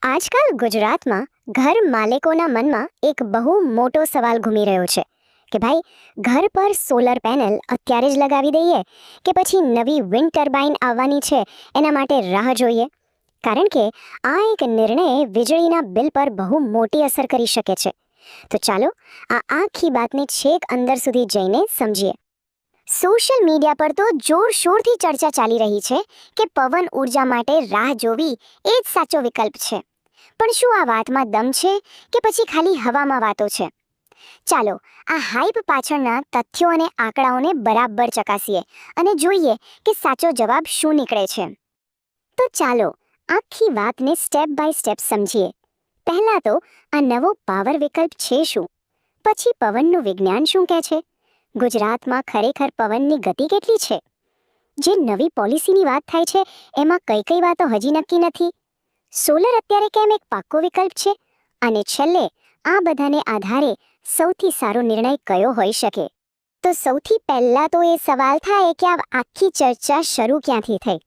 આજકાલ ગુજરાતમાં ઘર માલિકોના મનમાં એક બહુ મોટો સવાલ ઘૂમી રહ્યો છે કે ભાઈ, ઘર પર સોલર પેનલ અત્યારે જ લગાવી દઈએ કે પછી નવી વિન્ડ ટર્બાઇન આવવાની છે એના માટે રાહ જોઈએ. કારણ કે આ એક નિર્ણય વીજળીના બિલ પર બહુ મોટી અસર કરી શકે છે. તો ચાલો આ આખી વાતને છેક અંદર સુધી જઈને સમજીએ. સોશિયલ મીડિયા પર તો જોરશોરથી ચર્ચા ચાલી રહી છે કે પવન ઉર્જા માટે રાહ જોવી એ જ સાચો વિકલ્પ છે. પણ શું આ વાતમાં દમ છે કે પછી ખાલી હવામાં વાતો છે? ચાલો આ હાઇપ પાછળના તથ્યો અને આંકડાઓને બરાબર ચકાસીએ અને જોઈએ કે સાચો જવાબ શું નીકળે છે. તો ચાલો આખી વાતને સ્ટેપ બાય સ્ટેપ સમજીએ. પહેલા તો આ નવો પાવર વિકલ્પ છે શું? પછી પવનનું વિજ્ઞાન શું કહે છે? ગુજરાતમાં ખરેખર પવનની ગતિ કેટલી છે? જે નવી પોલિસીની વાત થાય છે એમાં કઈ કઈ વાતો હજી નક્કી નથી. સોલર અત્યારે કેમ એક પાક્કો વિકલ્પ છે? અને છેલ્લે આ બધાને આધારે સૌથી સારો નિર્ણય કયો હોઈ શકે? તો સૌથી પહેલા તો એ સવાલ થાય કે આ આખી ચર્ચા શરૂ ક્યાંથી થઈ?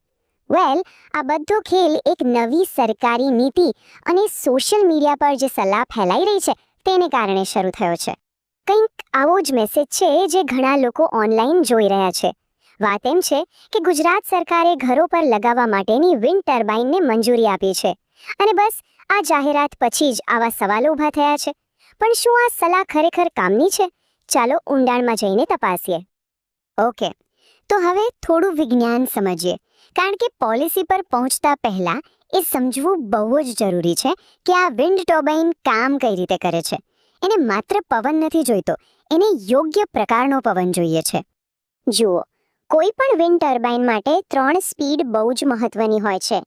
વેલ, આ બધો ખેલ એક નવી સરકારી નીતિ અને સોશિયલ મીડિયા પર જે સલાહ ફેલાઈ રહી છે તેને કારણે શરૂ થયો છે. કંઈક આવો જ મેસેજ છે જે ઘણા લોકો ઓનલાઈન જોઈ રહ્યા છે. વાત એમ છે કે ગુજરાત સરકારે ઘરો પર લગાવવા માટેની વિન્ડ ટર્બાઇનને મંજૂરી આપી છે અને બસ આ જાહેરાત પછી જ આવા સવાલો ઊભા થયા છે. પણ શું આ સલાહ ખરેખર કામની છે? ચાલો ઊંડાણમાં જઈને તપાસીએ. ઓકે, તો હવે થોડું વિજ્ઞાન સમજીએ. કારણ કે પોલિસી પર પહોંચતા પહેલા એ સમજવું બહુ જ જરૂરી છે કે આ વિન્ડ ટર્બાઇન કામ કઈ રીતે કરે છે. એને માત્ર પવન નથી જોઈતો, એને યોગ્ય પ્રકારનો પવન જોઈએ છે. જુઓ, કોઈ પણ વિન્ડ ટર્બાઇન માટે 3 સ્પીડ બહુ જ મહત્વની હોય છે.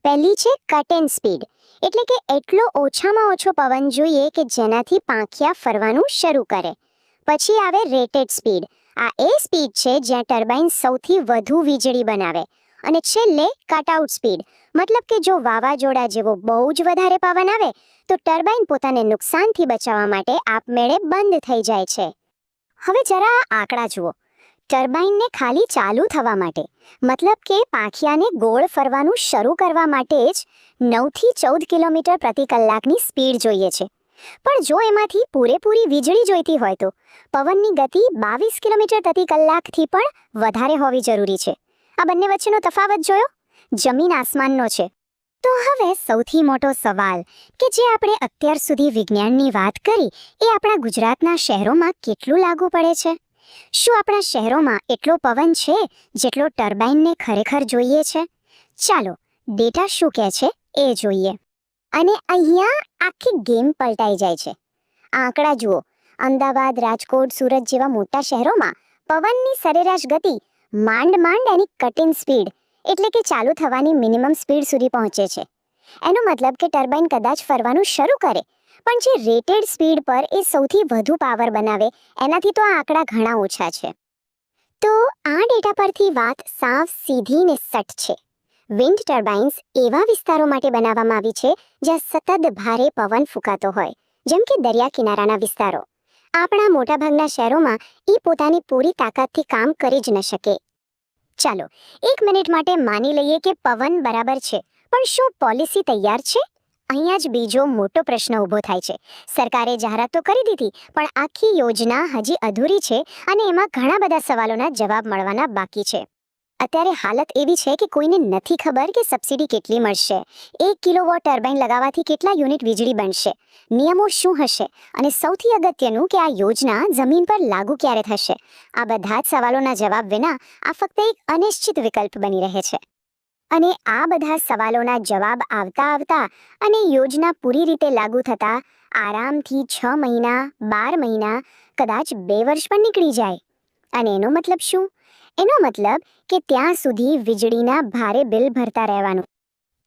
પહેલી છે કટ એન્ડ સ્પીડ, એટલે કે એટલો ઓછામાં ઓછો પવન જોઈએ કે જેનાથી પાંખિયા ફરવાનું શરૂ કરે. પછી આવે રેટેડ સ્પીડ. આ એ સ્પીડ છે જ્યાં ટર્બાઇન સૌથી વધુ વીજળી બનાવે. અને છેલ્લે કટઆઉટ સ્પીડ, મતલબ કે જો વાવાઝોડા જેવો બહુ જ વધારે પવન આવે તો ટર્બાઇન પોતાને નુકસાનથી બચાવવા માટે આપમેળે બંધ થઈ જાય છે. હવે જરા આ આંકડા જુઓ. ટર્બાઇનને ખાલી ચાલુ થવા માટે, મતલબ કે પાંખિયાને ગોળ ફરવાનું શરૂ કરવા માટે જ 9 થી 14 કિલોમીટર પ્રતિ કલાકની સ્પીડ જોઈએ છે. પણ જો એમાંથી પૂરેપૂરી વીજળી જોઈતી હોય તો પવનની ગતિ 22 કિલોમીટર પ્રતિ કલાકથી પણ વધારે હોવી જરૂરી છે. આ બંને વચ્ચેનો તફાવત જોયો? જમીન આસમાનનો છે. તો હવે સૌથી મોટો સવાલ કે જે આપણે અત્યાર સુધી વિજ્ઞાનની વાત કરી એ આપણા ગુજરાતના શહેરોમાં કેટલું લાગુ પડે છે? શું આપણા શહેરોમાં એટલો પવન છે જેટલો ટર્બાઇનને ખરેખર જોઈએ છે? ચાલો ડેટા શું કહે છે એ જોઈએ. અને અહીંયા આખી ગેમ પલટાઈ જાય છે. આંકડા જુઓ. અમદાવાદ, રાજકોટ, સુરત જેવા મોટા શહેરોમાં પવનની સરેરાશ ગતિ માંડ એની કટ-ઇન સ્પીડ, એટલે કે ચાલુ થવાની મિનિમમ સ્પીડ સુધી પહોંચે છે. એનો મતલબ કે ટર્બાઇન કદાચ ફરવાનું શરૂ કરે, પણ જે રેટેડ સ્પીડ પર એ સૌથી વધુ પાવર બનાવે એનાથી તો આ આંકડા ઘણા ઓછા છે. તો આ ડેટા પરથી વાત સાવ સીધી ને સટ છે. વિન્ડ ટર્બાઇન્સ એવા વિસ્તારો માટે બનાવવામાં આવી છે જ્યાં સતત ભારે પવન ફૂંકાતો હોય, જેમ કે દરિયા કિનારાના વિસ્તારો. આપણા મોટાભાગના શહેરોમાં એ પોતાની પૂરી તાકાતથી કામ કરી જ ન શકે. ચાલો 1 મિનિટ માટે માની લઈએ કે પવન બરાબર છે, પણ શું પોલિસી તૈયાર છે? અહીંયા જ બીજો મોટો પ્રશ્ન ઊભો થાય છે. સરકારે જાહેરાત તો કરી દીધી, પણ આખી યોજના હજી અધૂરી છે અને એમાં ઘણા બધા સવાલોના જવાબ મળવાના બાકી છે. અત્યારે હાલત એવી છે કે કોઈને નથી ખબર કે સબસિડી કેટલી મળશે, 1 કિલોવોટ ટર્બાઇન લગાવવાથી કેટલા યુનિટ વીજળી બનશે, નિયમો શું હશે, અને સૌથી અગત્યનું કે આ યોજના જમીન પર લાગુ ક્યારે થશે. આ બધા જ સવાલોના જવાબ વિના આ ફક્ત એક અનિશ્ચિત વિકલ્પ બની રહે છે. અને આ બધા સવાલોના જવાબ આવતા અને યોજના પૂરી રીતે લાગુ થતા આરામથી 6 મહિના, 12 મહિના, કદાચ 2 વર્ષ પણ નીકળી જાય. અને એનો મતલબ શું? એનો મતલબ કે ત્યાં સુધી વીજળીના ભારે બિલ ભરતા રહેવાનું.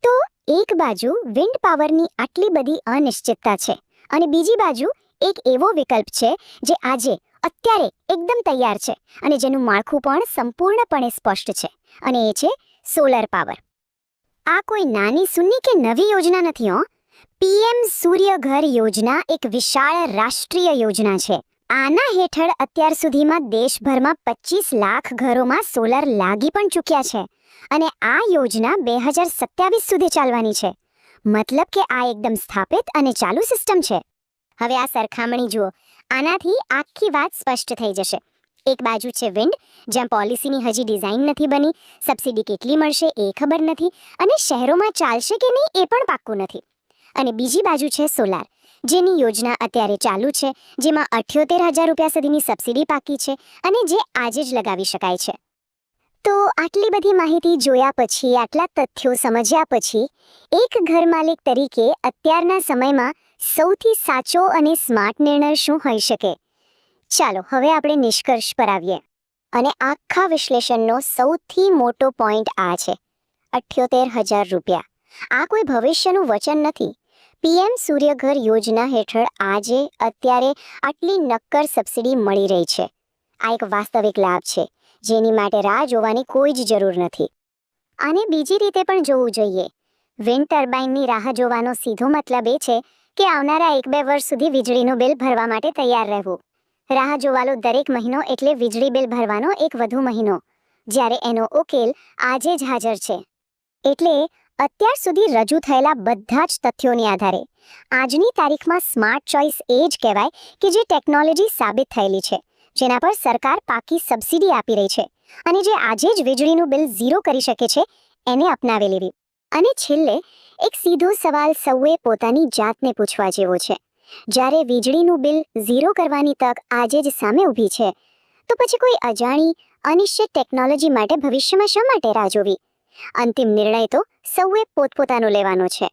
તો એક બાજુ વિન્ડ પાવરની આટલી બધી અનિશ્ચિતતા છે અને બીજી બાજુ એક એવો વિકલ્પ છે જે અત્યારે એકદમ તૈયાર છે અને જેનું માળખું પણ સંપૂર્ણપણે સ્પષ્ટ છે, અને એ છે સોલર પાવર. આ કોઈ નાની સુન્ની કે નવી યોજના નથી હો. પીએમ સૂર્ય ઘર યોજના એક વિશાળ રાષ્ટ્રીય યોજના છે. આના હેઠળ અત્યાર સુધીમાં દેશભરમાં 25 લાખ ઘરોમાં સોલર લાગી પણ ચૂક્યા છે અને આ યોજના 2027 સુધી ચાલવાની છે. મતલબ કે આ એકદમ સ્થાપિત અને ચાલુ સિસ્ટમ છે. હવે આ સરખામણી જુઓ, આનાથી આખી વાત સ્પષ્ટ થઈ જશે. એક બાજુ છે વિન્ડ, જ્યાં પોલિસીની હજી ડિઝાઇન નથી બની, સબસિડી કેટલી મળશે એ ખબર નથી, અને શહેરોમાં ચાલશે કે નહીં એ પણ પાક્કું નથી. અને બીજી બાજુ છે સોલાર, જેની યોજના અત્યારે ચાલુ છે, જેમાં 78,000 રૂપિયા સુધીની સબસિડી પાકી છે અને જે આજે જ લગાવી શકાય છે. તો આટલી બધી માહિતી જોયા પછી, આટલા તથ્યો સમજ્યા પછી, એક ઘર માલિક તરીકે અત્યારના સમયમાં સૌથી સાચો અને સ્માર્ટ નિર્ણય શું હોઈ શકે? ચાલો હવે આપણે નિષ્કર્ષ પર આવીએ. અને આખા વિશ્લેષણનો સૌથી મોટો પોઈન્ટ આ છે: 78,000 રૂપિયા. આ કોઈ ભવિષ્યનું વચન નથી. પીએમ સૂર્યઘર યોજના હેઠળ આજે અત્યારે આટલી નક્કર સબસિડી મળી રહી છે. આ એક વાસ્તવિક લાભ છે, જેની માટે રાહ જોવાની કોઈ જ જરૂર નથી. આને બીજી રીતે પણ જોવું જોઈએ. વિન્ડ ટર્બાઇનની રાહ જોવાનો સીધો મતલબ એ છે કે આવનારા 1-2 વર્ષ સુધી વીજળીનું બિલ ભરવા માટે તૈયાર રહેવું. રાહ જોવાલો દરેક મહિનો એટલે વીજળી બિલ ભરવાનો એક વધુ મહિનો, જ્યારે એનો ઉકેલ આજે જ હાજર છે. એટલે અત્યાર સુધી રજૂ થયેલા બધા જ તથ્યોની આધારે આજની તારીખમાં સ્માર્ટ ચોઇસ એ જ કહેવાય કે જે ટેકનોલોજી સાબિત થયેલી છે, જેના પર સરકાર પાકી સબસિડી આપી રહી છે અને જે આજે જ વીજળીનું બિલ ઝીરો કરી શકે છે, એને અપનાવી લેવી. અને છેલ્લે એક સીધો સવાલ સૌએ પોતાની જાતને પૂછવા જેવો છે: જ્યારે વીજળીનું બિલ ઝીરો કરવાની તક આજે જ સામે ઊભી છે, તો પછી કોઈ અજાણી અનિશ્ચિત ટેકનોલોજી માટે ભવિષ્યમાં શા માટે રાહ જોવી? અંતિમ નિર્ણય તો સૌએ પોતપોતાનો લેવાનો છે.